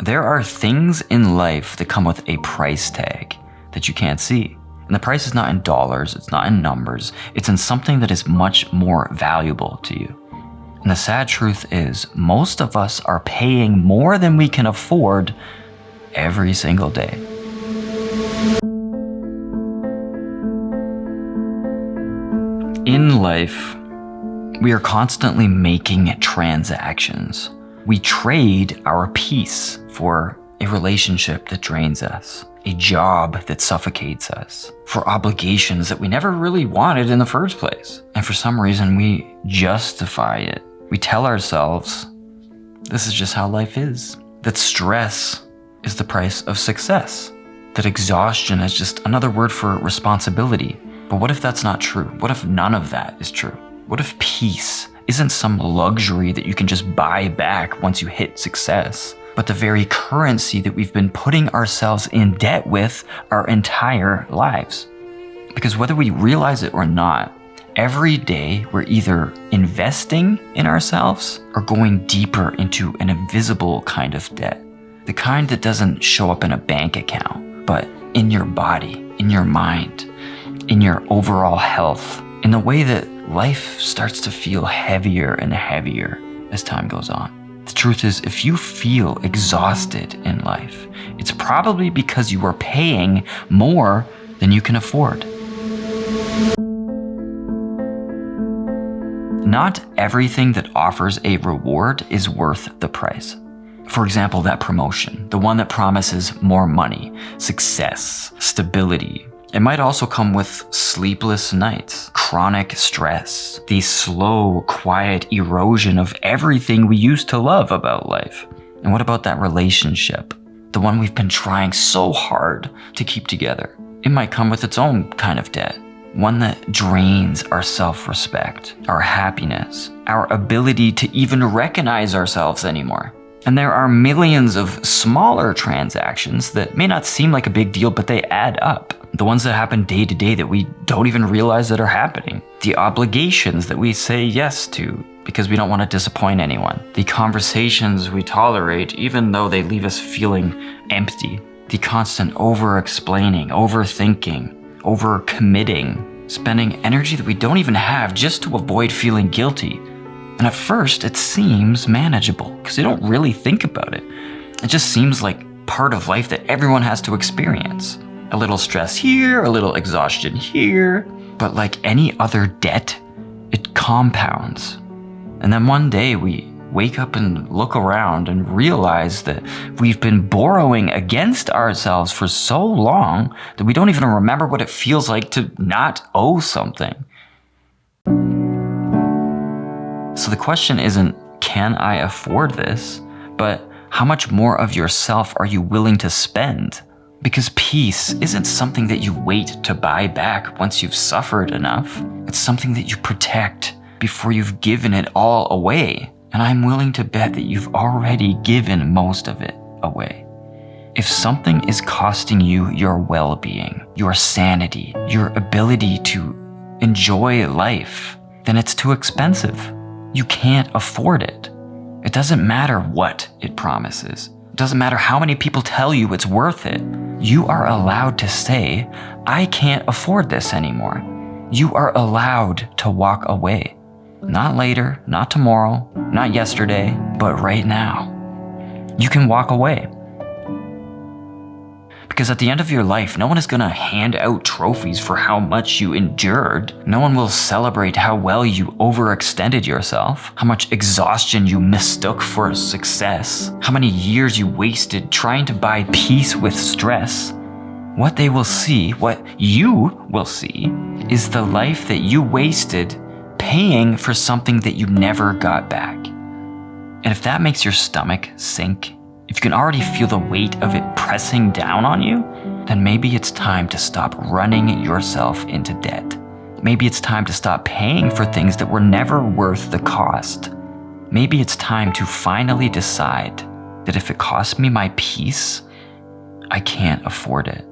There are things in life that come with a price tag that you can't see. And the price is not in dollars, it's not in numbers, it's in something that is much more valuable to you. And the sad truth is, most of us are paying more than we can afford every single day. In life, we are constantly making transactions. We trade our peace for a relationship that drains us, a job that suffocates us, for obligations that we never really wanted in the first place. And for some reason, we justify it. We tell ourselves, this is just how life is. That stress is the price of success. That exhaustion is just another word for responsibility. But what if that's not true? What if none of that is true? What if peace isn't some luxury that you can just buy back once you hit success, but the very currency that we've been putting ourselves in debt with our entire lives? Because whether we realize it or not, every day we're either investing in ourselves or going deeper into an invisible kind of debt. The kind that doesn't show up in a bank account, but in your body, in your mind, in your overall health, in the way that life starts to feel heavier and heavier as time goes on. The truth is, if you feel exhausted in life, it's probably because you are paying more than you can afford. Not everything that offers a reward is worth the price. For example, that promotion, the one that promises more money, success, stability. It might also come with sleepless nights, chronic stress, the slow, quiet erosion of everything we used to love about life. And what about that relationship? The one we've been trying so hard to keep together. It might come with its own kind of debt. One that drains our self-respect, our happiness, our ability to even recognize ourselves anymore. And there are millions of smaller transactions that may not seem like a big deal, but they add up. The ones that happen day to day that we don't even realize that are happening. The obligations that we say yes to because we don't want to disappoint anyone. The conversations we tolerate even though they leave us feeling empty. The constant over-explaining, overthinking, over-committing, spending energy that we don't even have just to avoid feeling guilty. And at first, it seems manageable because you don't really think about it. It just seems like part of life that everyone has to experience. A little stress here, a little exhaustion here. But like any other debt, it compounds. And then one day we wake up and look around and realize that we've been borrowing against ourselves for so long that we don't even remember what it feels like to not owe something. So the question isn't, can I afford this? But how much more of yourself are you willing to spend? Because peace isn't something that you wait to buy back once you've suffered enough. It's something that you protect before you've given it all away. And I'm willing to bet that you've already given most of it away. If something is costing you your well-being, your sanity, your ability to enjoy life, then it's too expensive. You can't afford it. It doesn't matter what it promises. It doesn't matter how many people tell you it's worth it. You are allowed to say, I can't afford this anymore. You are allowed to walk away. Not later, not tomorrow, not yesterday, but right now. You can walk away. Because at the end of your life, no one is going to hand out trophies for how much you endured. No one will celebrate how well you overextended yourself, how much exhaustion you mistook for success, how many years you wasted trying to buy peace with stress. What they will see, what you will see, is the life that you wasted paying for something that you never got back. And if that makes your stomach sink, if you can already feel the weight of it pressing down on you, then maybe it's time to stop running yourself into debt. Maybe it's time to stop paying for things that were never worth the cost. Maybe it's time to finally decide that if it costs me my peace, I can't afford it.